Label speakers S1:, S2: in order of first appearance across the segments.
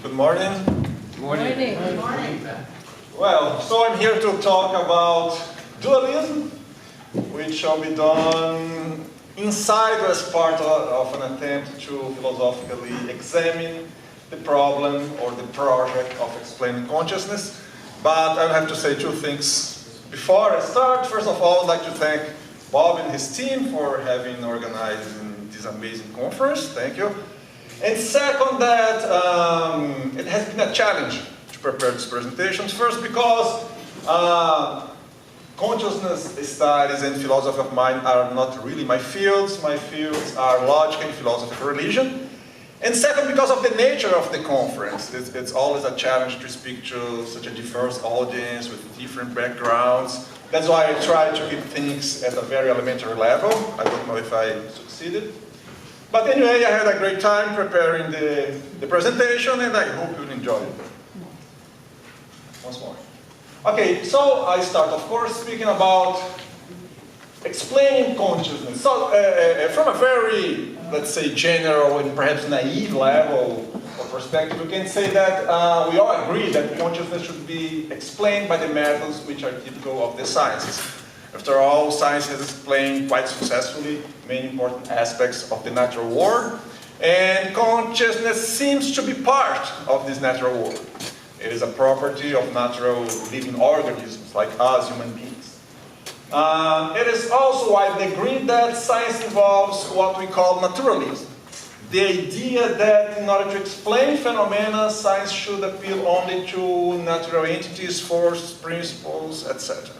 S1: Good morning.
S2: Good morning.
S3: Good morning.
S1: Well, so I'm here to talk about dualism, which shall be done inside or as part of an attempt to philosophically examine the problem or the project of explaining consciousness. But I have to say two things before I start. First of all, I'd like to thank Bob and his team for having organized this amazing conference. Thank you. And second, that it has been a challenge to prepare these presentations. First, because consciousness studies and philosophy of mind are not really my fields. My fields are logic and philosophy of religion. And second, because of the nature of the conference. It's always a challenge to speak to such a diverse audience with different backgrounds. That's why I try to keep things at a very elementary level. I don't know if I succeeded. But anyway, I had a great time preparing the presentation, and I hope you'll enjoy it. Once more. Okay, so I start, of course, speaking about explaining consciousness. So from a very, let's say, general and perhaps naive level of perspective, we can say that we all agree that consciousness should be explained by the methods which are typical of the sciences. After all, science has explained quite successfully many important aspects of the natural world, and consciousness seems to be part of this natural world. It is a property of natural living organisms like us, human beings. It is also widely agreed that science involves what we call naturalism. The idea that in order to explain phenomena, science should appeal only to natural entities, forces, principles, etc.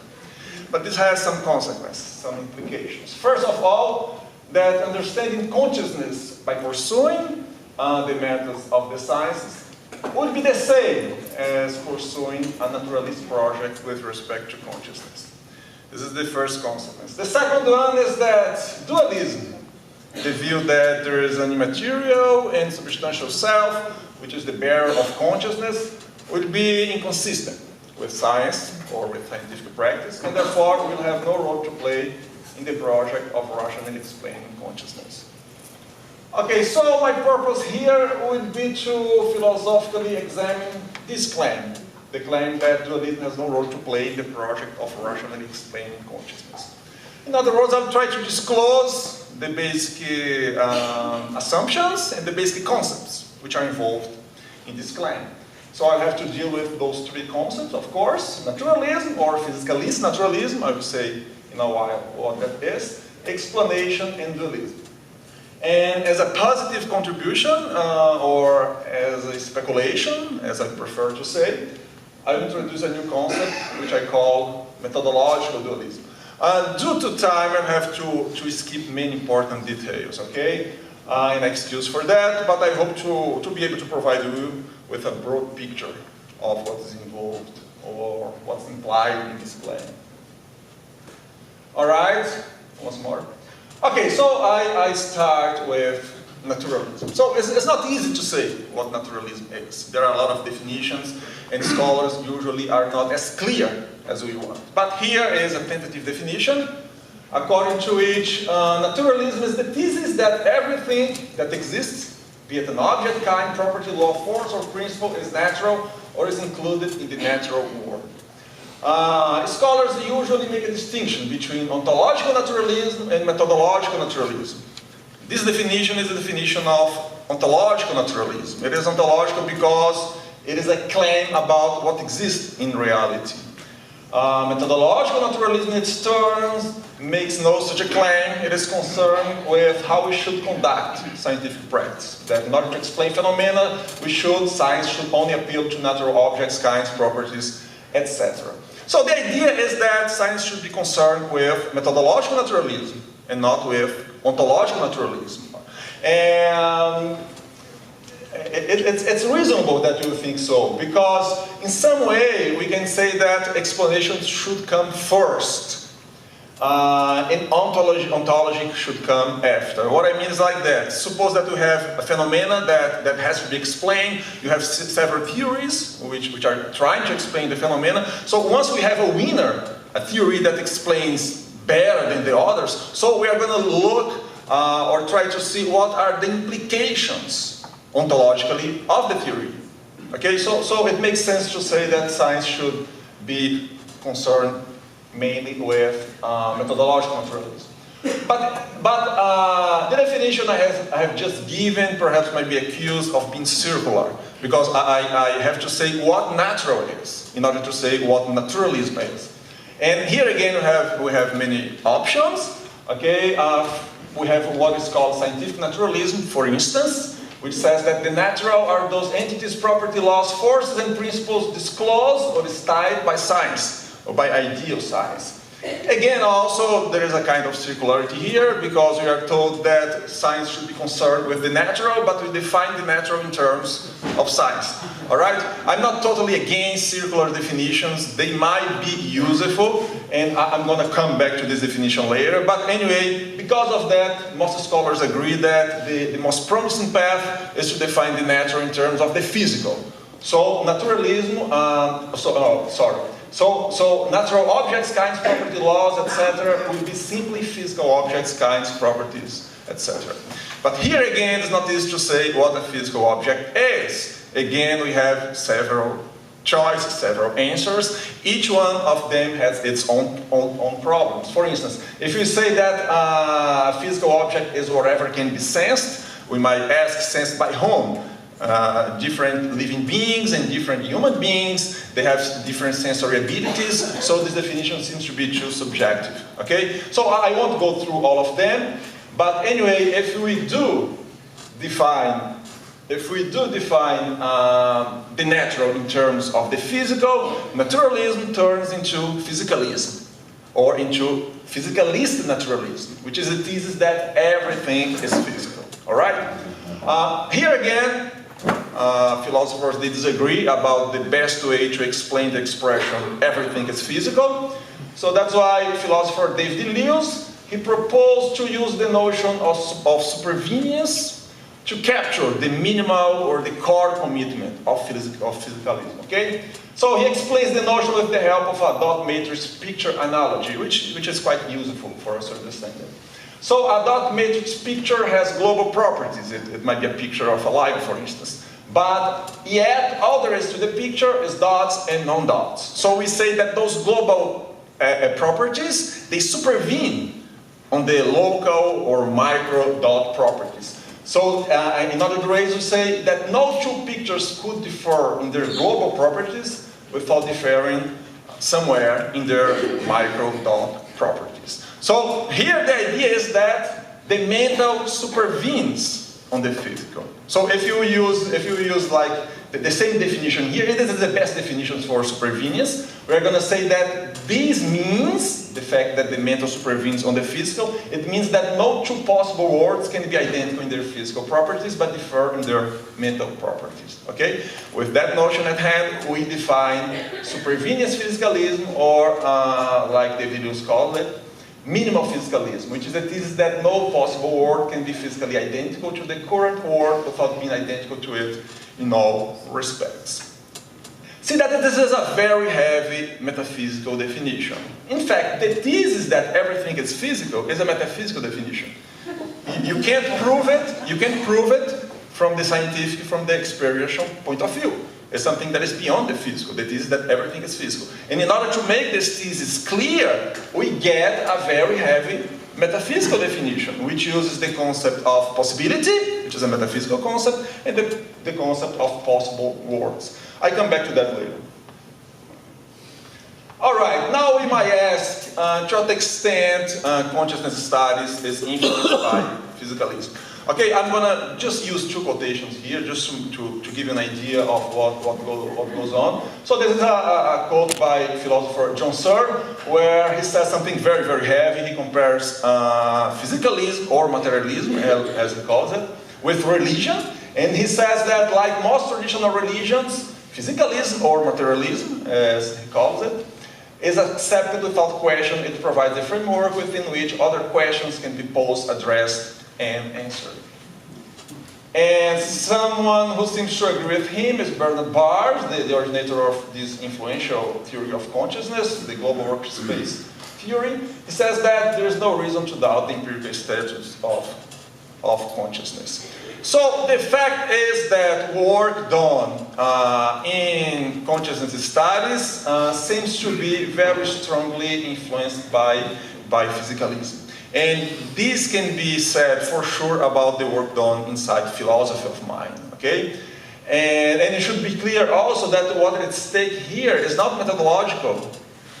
S1: But this has some consequences, some implications. First of all, that understanding consciousness by pursuing the methods of the sciences would be the same as pursuing a naturalist project with respect to consciousness. This is the first consequence. The second one is that dualism, the view that there is an immaterial and substantial self, which is the bearer of consciousness, would be inconsistent with science or with scientific practice, and therefore will have no role to play in the project of rationally explaining consciousness. Okay, so my purpose here would be to philosophically examine this claim, the claim that dualism has no role to play in the project of rationally explaining consciousness. In other words, I'll try to disclose the basic assumptions and the basic concepts which are involved in this claim. So I'll have to deal with those three concepts, of course: naturalism or physicalist naturalism, I will say in a while what that is, explanation, and dualism. And as a positive contribution, or as a speculation, as I prefer to say, I'll introduce a new concept which I call methodological dualism. Due to time, I have to skip many important details, okay? And excuse for that, but I hope to be able to provide you with a broad picture of what is involved or what's implied in this claim. All right, once more. Okay, so I start with naturalism. So it's not easy to say what naturalism is. There are a lot of definitions, and scholars usually are not as clear as we want. But here is a tentative definition, according to which naturalism is the thesis that everything that exists, be it an object, kind, property, law, force, or principle, is natural or is included in the natural world. Scholars usually make a distinction between ontological naturalism and methodological naturalism. This definition is a definition of ontological naturalism. It is ontological because it is a claim about what exists in reality. Methodological naturalism, in its turn, makes no such a claim. It is concerned with how we should conduct scientific practice. That in order to explain phenomena, science should only appeal to natural objects, kinds, properties, etc. So the idea is that science should be concerned with methodological naturalism and not with ontological naturalism. And it's reasonable that you think so, because in some way we can say that explanations should come first, and ontology should come after. What I mean is like that. Suppose that you have a phenomena that has to be explained. You have several theories which are trying to explain the phenomena. So once we have a winner, a theory that explains better than the others, so we are going to look or try to see what are the implications ontologically of the theory Okay, so it makes sense to say that science should be concerned mainly with methodological naturalism. But the definition I have just given perhaps might be accused of being circular, because I have to say what natural is in order to say what naturalism is. And here again we have many options. Okay, we have what is called scientific naturalism, for instance, which says that the natural are those entities, property laws, forces and principles disclosed or styled by science, or by ideal science. Again, also, there is a kind of circularity here, because we are told that science should be concerned with the natural, but we define the natural in terms of science. Alright? I'm not totally against circular definitions. They might be useful, and I'm going to come back to this definition later. But anyway, because of that, most scholars agree that the most promising path is to define the natural in terms of the physical. So, naturalism, So natural objects, kinds, property laws, etc. will be simply physical objects, kinds, properties, etc. But here again, it's not easy to say what a physical object is. Again, we have several choices, several answers. Each one of them has its own problems. For instance, if you say that a physical object is whatever can be sensed, we might ask sensed by whom? Different living beings and different human beings, they have different sensory abilities, so this definition seems to be too subjective. Okay? So I won't go through all of them, but anyway, if we do define the natural in terms of the physical, naturalism turns into physicalism, or into physicalist naturalism, which is a thesis that everything is physical. Alright? Here again, philosophers, they disagree about the best way to explain the expression everything is physical. So that's why philosopher David Lewis, he proposed to use the notion of supervenience to capture the minimal or the core commitment of physicalism. Okay? So he explains the notion with the help of a dot matrix picture analogy, which is quite useful for us to understand it. So a dot matrix picture has global properties. It might be a picture of a line, for instance. But yet, all there is to the picture is dots and non-dots. So we say that those global properties, they supervene on the local or micro dot properties. So in other words, we say that no two pictures could differ in their global properties without differing somewhere in their micro dot properties. So here the idea is that the mental supervenes on the physical. So if you use like the same definition here, this is the best definitions for supervenience. We're going to say that this means the fact that the mental supervenes on the physical. It means that no two possible worlds can be identical in their physical properties, but differ in their mental properties. Okay? With that notion at hand, we define supervenience physicalism, or like David Lewis called it, minimal physicalism, which is the thesis that no possible world can be physically identical to the current world without being identical to it in all respects. See that this is a very heavy metaphysical definition. In fact, the thesis that everything is physical is a metaphysical definition. You can't prove it from the scientific, from the experiential point of view. It's something that is beyond the physical, the thesis that everything is physical. And in order to make this thesis clear, we get a very heavy metaphysical definition, which uses the concept of possibility, which is a metaphysical concept, and the concept of possible worlds. I come back to that later. Alright, now we might ask to what extent consciousness studies is influenced by physicalism. Okay, I'm going to just use two quotations here, just to give you an idea of what goes on. So this is a quote by philosopher John Searle, where he says something very, very heavy. He compares physicalism, or materialism, as he calls it, with religion. And he says that, like most traditional religions, physicalism, or materialism, as he calls it, is accepted without question. It provides a framework within which other questions can be posed, addressed, and answered. And someone who seems to agree with him is Bernard Barrs, the originator of this influential theory of consciousness, the global workspace theory. He says that there is no reason to doubt the empirical status of consciousness. So the fact is that work done in consciousness studies seems to be very strongly influenced by physicalism. And this can be said for sure about the work done inside philosophy of mind, okay? And it should be clear also that what at stake here is not methodological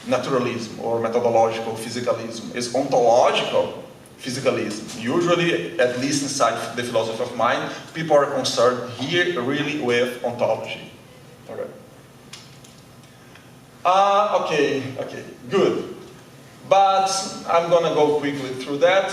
S1: naturalism or methodological physicalism, it's ontological physicalism. Usually, at least inside the philosophy of mind, people are concerned here really with ontology. All right. Okay, good. But I'm going to go quickly through that.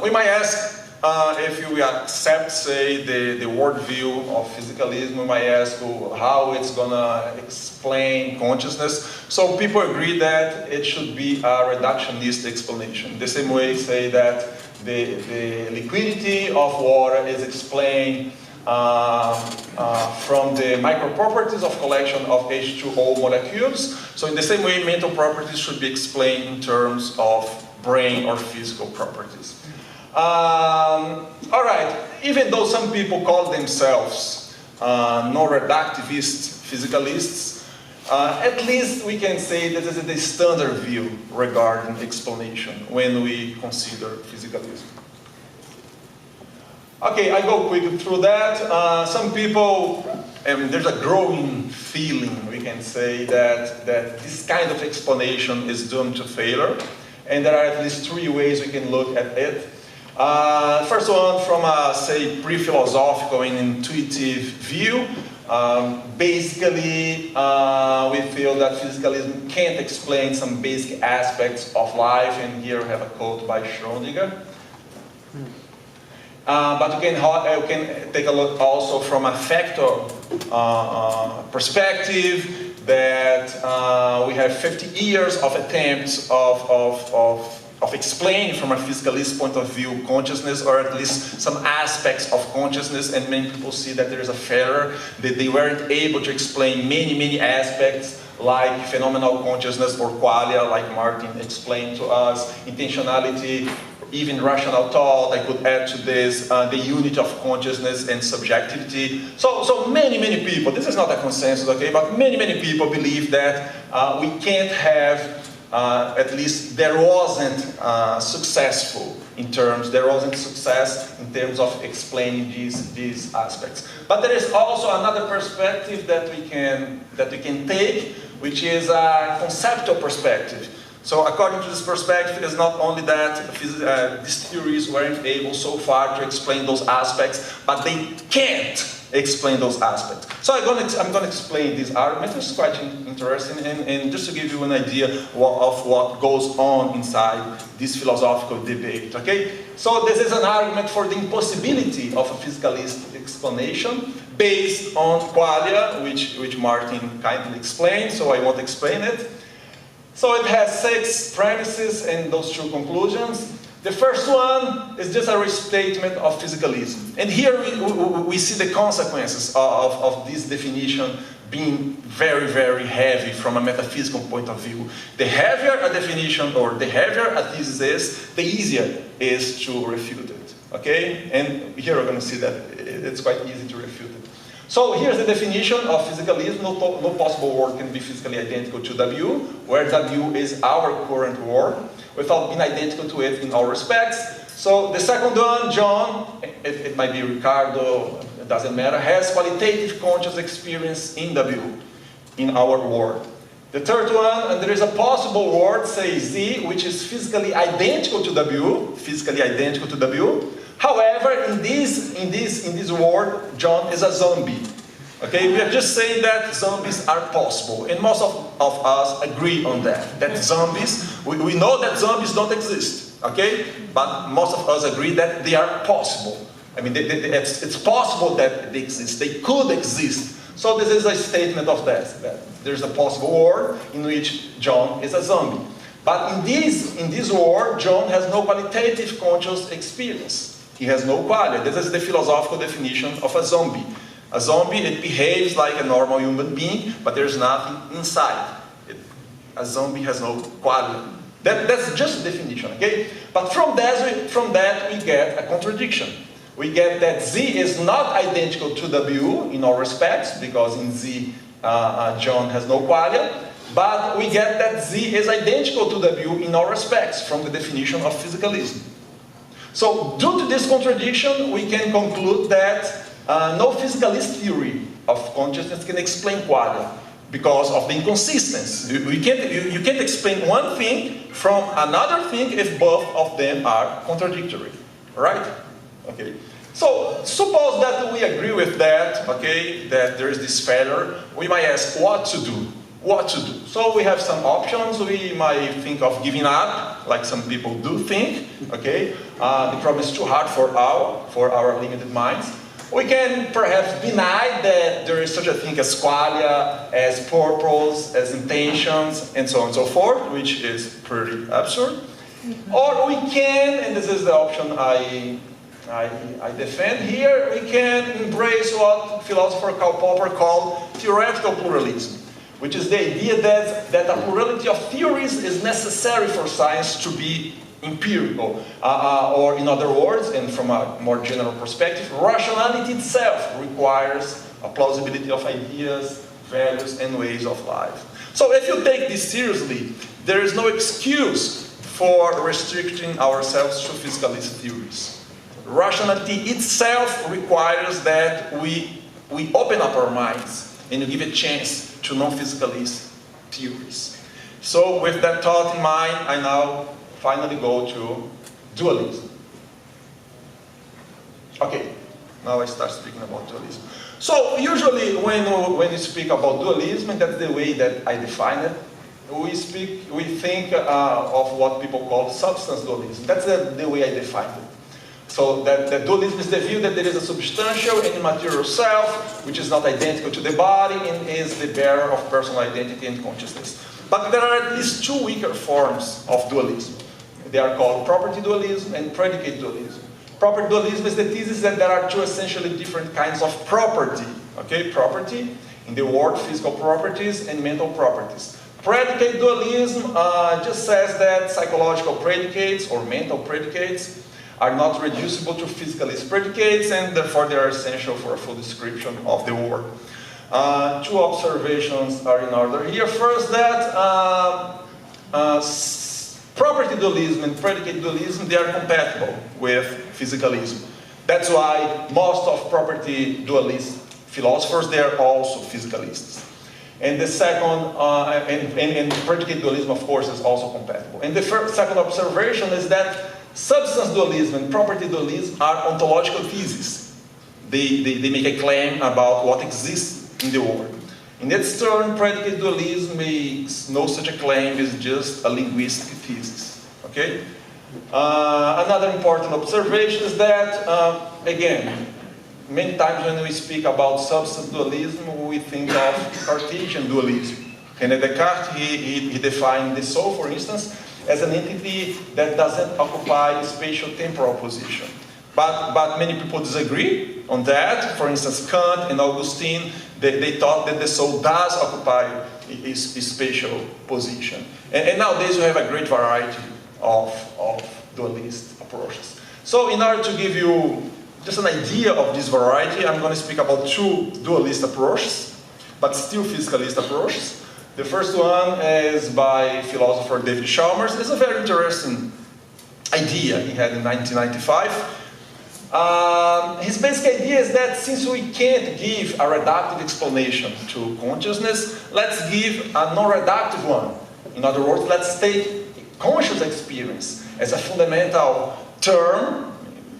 S1: We might ask if we accept, say, the worldview of physicalism, we might ask how it's going to explain consciousness. So people agree that it should be a reductionist explanation. The same way, say, that the liquidity of water is explained from the microproperties of collection of H2O molecules. So in the same way, mental properties should be explained in terms of brain or physical properties. All right, even though some people call themselves non-reductivist physicalists, at least we can say that this is the standard view regarding explanation when we consider physicalism. Okay, I go quickly through that. Some people, there's a growing feeling, we can say, that this kind of explanation is doomed to failure. And there are at least three ways we can look at it. First one, from a, say, pre-philosophical and intuitive view. Basically, we feel that physicalism can't explain some basic aspects of life. And here we have a quote by Schrödinger. But you can take a look also from a factor perspective, that we have 50 years of attempts of explaining from a physicalist point of view consciousness, or at least some aspects of consciousness, and many people see that there is a failure, that they weren't able to explain many aspects like phenomenal consciousness or qualia, like Martin explained to us, intentionality, even rational thought. I could add to this the unity of consciousness and subjectivity. So many people, this is not a consensus, okay, but many people believe that we can't have, at least there wasn't success in terms of explaining these aspects. But there is also another perspective that we can take, which is a conceptual perspective. So according to this perspective, it's not only that these theories weren't able so far to explain those aspects, but they can't explain those aspects. So I'm going to explain this argument. It's quite interesting, and just to give you an idea of what goes on inside this philosophical debate. Okay, so this is an argument for the impossibility of a physicalist explanation based on qualia, which Martin kindly explained. So I won't explain it. So it has 6 premises and those 2 conclusions. The first one is just a restatement of physicalism. And here we see the consequences of this definition being very heavy from a metaphysical point of view. The heavier a definition or the heavier a thesis is, the easier it is to refute it. Okay? And here we're going to see that it's quite easy to refute it. So here's the definition of physicalism. No possible world can be physically identical to W, where W is our current world, without being identical to it in all respects. So the second one, John, it might be Ricardo, it doesn't matter, has qualitative conscious experience in W, in our world. The third one, and there is a possible world, say Z, which is physically identical to W, However, in this world, John is a zombie. Okay, we are just saying that zombies are possible, and most of us agree on that. That zombies, we know that zombies don't exist. Okay, but most of us agree that they are possible. I mean, it's possible that they exist. They could exist. So this is a statement of that there's a possible world in which John is a zombie. But in this world, John has no qualitative conscious experience. He has no qualia. This is the philosophical definition of a zombie. A zombie, it behaves like a normal human being, but there's nothing inside. A zombie has no qualia. That's just a definition, okay? But from that we get a contradiction. We get that Z is not identical to W in all respects, because in Z, John has no qualia. But we get that Z is identical to W in all respects from the definition of physicalism. So due to this contradiction, we can conclude that no physicalist theory of consciousness can explain qualia because of the inconsistency. You can't explain one thing from another thing if both of them are contradictory, right? Okay. So suppose that we agree with that, okay, that there is this failure. We might ask what to do. What to do? So we have some options. We might think of giving up, like some people do think, okay? The problem is too hard for our limited minds. We can perhaps deny that there is such a thing as qualia, as purpose, as intentions, and so on and so forth, which is pretty absurd. Or we can, and this is the option I defend here, we can embrace what philosopher Karl Popper called theoretical pluralism, which is the idea that a plurality of theories is necessary for science to be empirical. Or in other words, and from a more general perspective, rationality itself requires a plausibility of ideas, values, and ways of life. So if you take this seriously, there is no excuse for restricting ourselves to physicalist theories. Rationality itself requires that we open up our minds and give a chance to non-physicalist theories. So with that thought in mind, I now finally go to dualism. Okay, now I start speaking about dualism. So usually when you speak about dualism, and that's the way that I define it, we think of what people call substance dualism. That's the way I define it. So that dualism is the view that there is a substantial and immaterial self, which is not identical to the body and is the bearer of personal identity and consciousness. But there are at least two weaker forms of dualism. They are called property dualism and predicate dualism. Property dualism is the thesis that there are two essentially different kinds of property. Okay, property, in the word, physical properties and mental properties. Predicate dualism just says that psychological predicates or mental predicates are not reducible to physicalist predicates, and therefore they are essential for a full description of the word. Two observations are in order here. First, that property dualism and predicate dualism, they are compatible with physicalism. That's why most of property dualist philosophers, they are also physicalists. And the second, and predicate dualism, of course, is also compatible. And the second observation is that substance dualism and property dualism are ontological theses. They make a claim about what exists in the world. In its turn, predicate dualism makes no such a claim, is just a linguistic thesis. Okay? Another important observation is that, again, many times when we speak about substance dualism, we think of Cartesian dualism. And Descartes, he defined the soul, for instance, as an entity that doesn't occupy a spatial-temporal position. But many people disagree on that. For instance, Kant and Augustine, they thought that the soul does occupy a spatial position. And nowadays we have a great variety of dualist approaches. So in order to give you just an idea of this variety, I'm going to speak about two dualist approaches, but still physicalist approaches. The first one is by philosopher David Chalmers. It's a very interesting idea he had in 1995. His basic idea is that since we can't give a reductive explanation to consciousness, let's give a non-reductive one. In other words, let's take conscious experience as a fundamental term,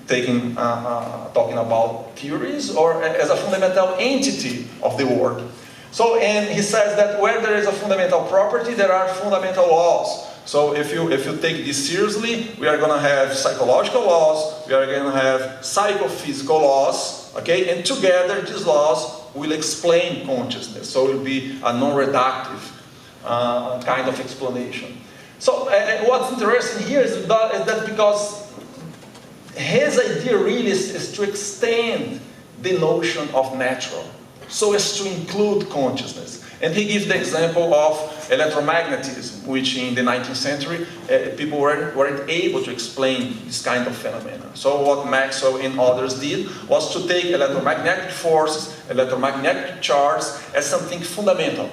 S1: talking about theories, or as a fundamental entity of the world. So, and he says that where there is a fundamental property, there are fundamental laws. So if you take this seriously, we are going to have psychological laws, we are going to have psychophysical laws, okay? And together these laws will explain consciousness. So it will be a non-reductive kind of explanation. So what's interesting here is that because his idea really is to extend the notion of natural. so as to include consciousness. And he gives the example of electromagnetism, which in the 19th century, people weren't able to explain this kind of phenomena. So what Maxwell and others did was to take electromagnetic forces, electromagnetic charges, as something fundamental.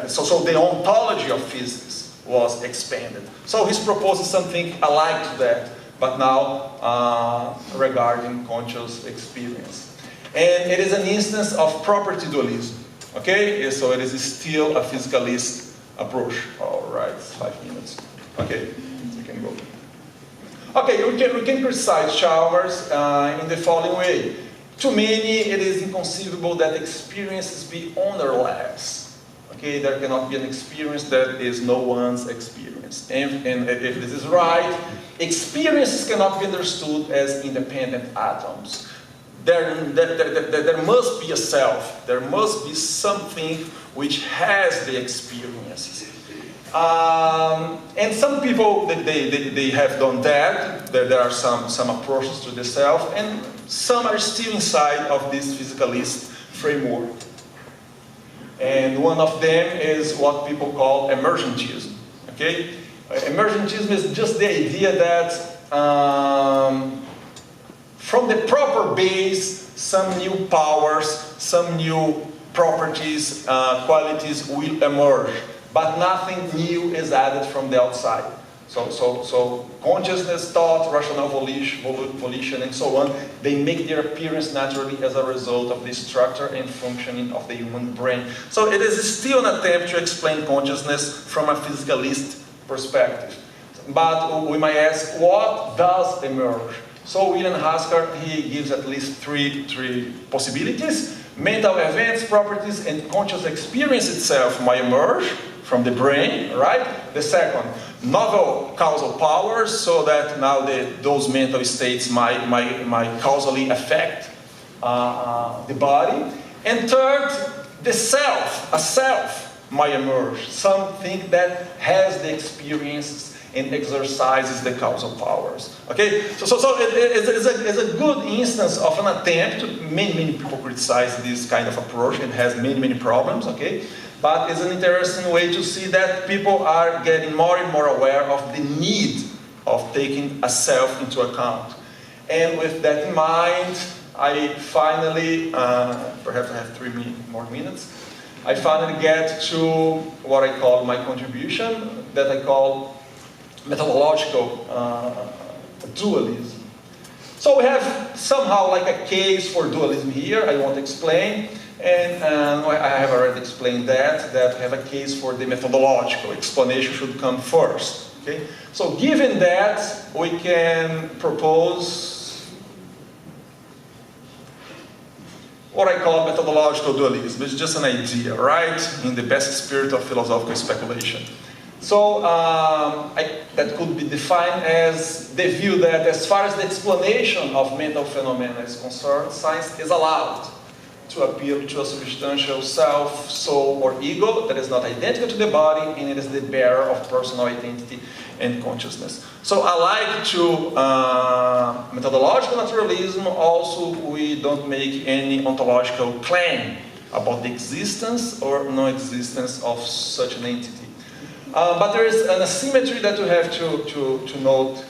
S1: So the ontology of physics was expanded. So he's proposing something alike to that, but now regarding conscious experience. And it is an instance of property dualism. Okay, so it is still a physicalist approach. All right, 5 minutes. Okay, we can go. Okay, we can criticize Chalmers in the following way. To many, it is inconceivable that experiences be ownerless. Okay, there cannot be an experience that is no one's experience. And if this is right, experiences cannot be understood as independent atoms. There must be a self. There must be something which has the experiences. And some people, they have done that. There are some approaches to the self, and some are still inside of this physicalist framework. And one of them is what people call emergentism. Okay? Emergentism is just the idea that from the proper base, some new powers, some new properties, qualities will emerge, but nothing new is added from the outside. So consciousness, thought, rational volition, and so on, they make their appearance naturally as a result of the structure and functioning of the human brain. So it is still an attempt to explain consciousness from a physicalist perspective. But we might ask, what does emerge? So William Haskell, he gives at least three possibilities. Mental events, properties, and conscious experience itself might emerge from the brain, right? The second, novel causal powers, so that now those mental states might causally affect the body. And third, the self, a self might emerge, something that has the experiences and exercises the causal powers. Okay, so it's a good instance of an attempt. Many people criticize this kind of approach. It has many problems. Okay, but it's an interesting way to see that people are getting more and more aware of the need of taking a self into account. And with that in mind, I finally, perhaps I have 3 more minutes. I finally get to what I call my contribution, that I call methodological dualism. So we have somehow like a case for dualism here. I won't explain, and I have already explained that we have a case for the methodological. Explanation should come first. Okay. So given that, we can propose what I call methodological dualism. It's just an idea, right? In the best spirit of philosophical speculation. So that could be defined as the view that as far as the explanation of mental phenomena is concerned, science is allowed to appeal to a substantial self, soul, or ego that is not identical to the body, and it is the bearer of personal identity and consciousness. So alike to methodological naturalism, also we don't make any ontological claim about the existence or non-existence of such an entity. But there is an asymmetry that we have to note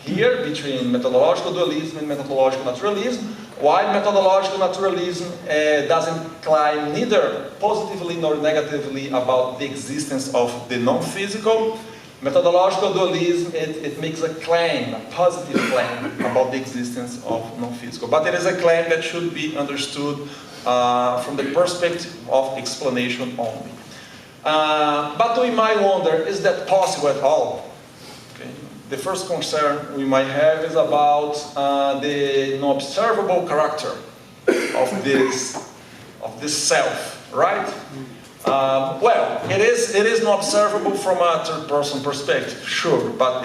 S1: here between methodological dualism and methodological naturalism. While methodological naturalism doesn't claim neither positively nor negatively about the existence of the non-physical, methodological dualism, it makes a claim, a positive claim about the existence of non-physical. But it is a claim that should be understood from the perspective of explanation only. But we might wonder, is that possible at all? Okay. The first concern we might have is about the non-observable character of this self, right? Well, it is not observable from a third-person perspective, sure, but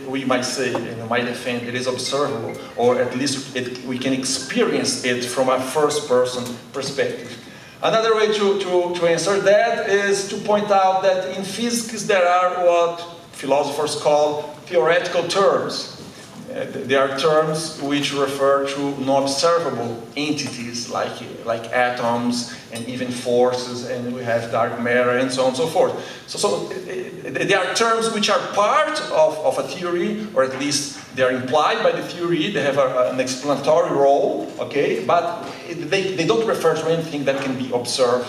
S1: we might say, might defend, it is observable, or at least we can experience it from a first-person perspective. Another way to answer that is to point out that in physics there are what philosophers call theoretical terms. there are terms which refer to non-observable entities like atoms and even forces, and we have dark matter and so on and so forth. So there are terms which are part of a theory, or at least they are implied by the theory. They have an explanatory role, okay, but they don't refer to anything that can be observed.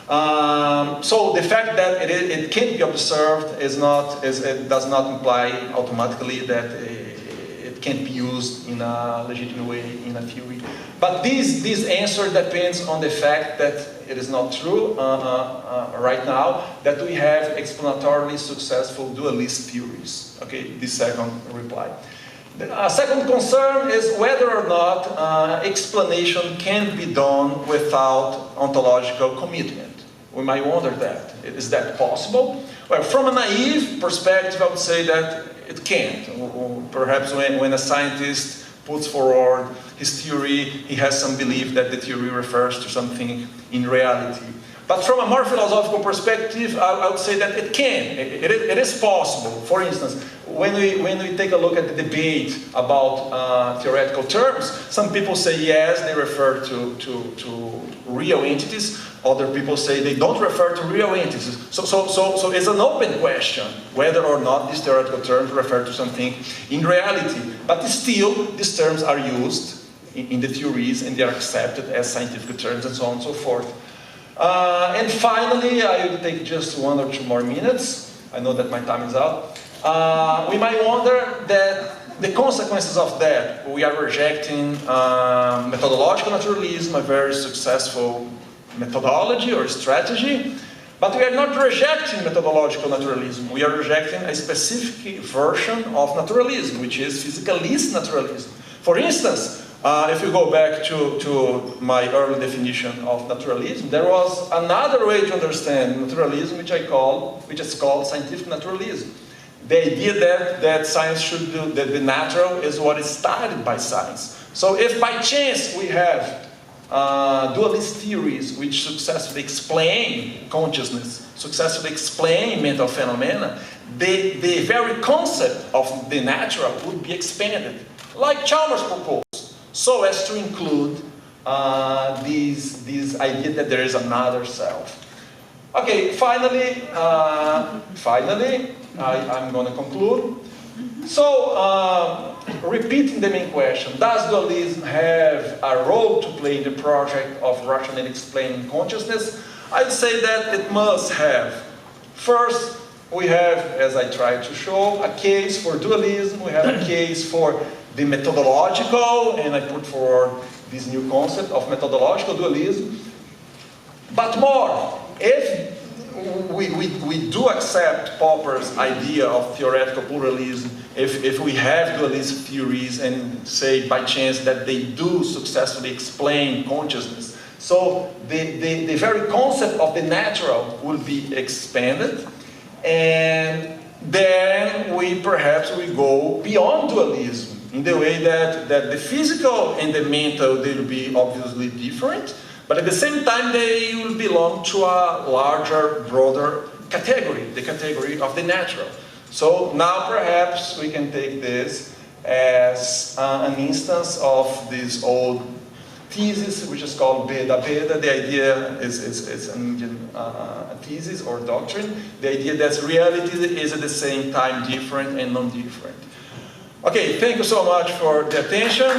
S1: So the fact that it can't be observed it does not imply automatically that it can't be used in a legitimate way in a theory. But this answer depends on the fact that it is not true right now that we have explanatorily successful dualist theories. Okay, this second reply. The second concern is whether or not explanation can be done without ontological commitment. We might wonder that. Is that possible? Well, from a naive perspective, I would say that it can't. Perhaps when a scientist puts forward his theory, he has some belief that the theory refers to something in reality. But from a more philosophical perspective, I would say that it can. It is possible. For instance, when we take a look at the debate about theoretical terms, some people say yes, they refer to real entities. Other people say they don't refer to real entities. So it's an open question whether or not these theoretical terms refer to something in reality. But still, these terms are used in the theories and they are accepted as scientific terms and so on and so forth. And finally, I will take just 1 or 2 more minutes. I know that my time is out. We might wonder that the consequences of that, we are rejecting methodological naturalism, a very successful methodology or strategy, but we are not rejecting methodological naturalism. We are rejecting a specific version of naturalism, which is physicalist naturalism. For instance, if you go back to my early definition of naturalism, there was another way to understand naturalism, which is called scientific naturalism. The idea that science should do, that the natural is what is started by science. So if by chance we have dualist theories which successfully explain consciousness, successfully explain mental phenomena, the very concept of the natural would be expanded, like Chalmers proposed, so as to include this idea that there is another self. Okay, finally, I'm going to conclude. So, repeating the main question, does dualism have a role to play in the project of rationally explaining consciousness? I'd say that it must have. First, we have, as I tried to show, a case for dualism. We have a case for the methodological, and I put forward this new concept of methodological dualism. But more, if we do accept Popper's idea of theoretical pluralism, if we have dualist theories and say by chance that they do successfully explain consciousness, so the very concept of the natural will be expanded, and then perhaps we go beyond dualism in the way that the physical and the mental, they will be obviously different, but at the same time they will belong to a larger, broader category, the category of the natural. So now perhaps we can take this as an instance of this old thesis, which is called Beda Beda. The idea is an Indian thesis or doctrine. The idea that reality is at the same time different and non-different. Okay, thank you so much for the attention.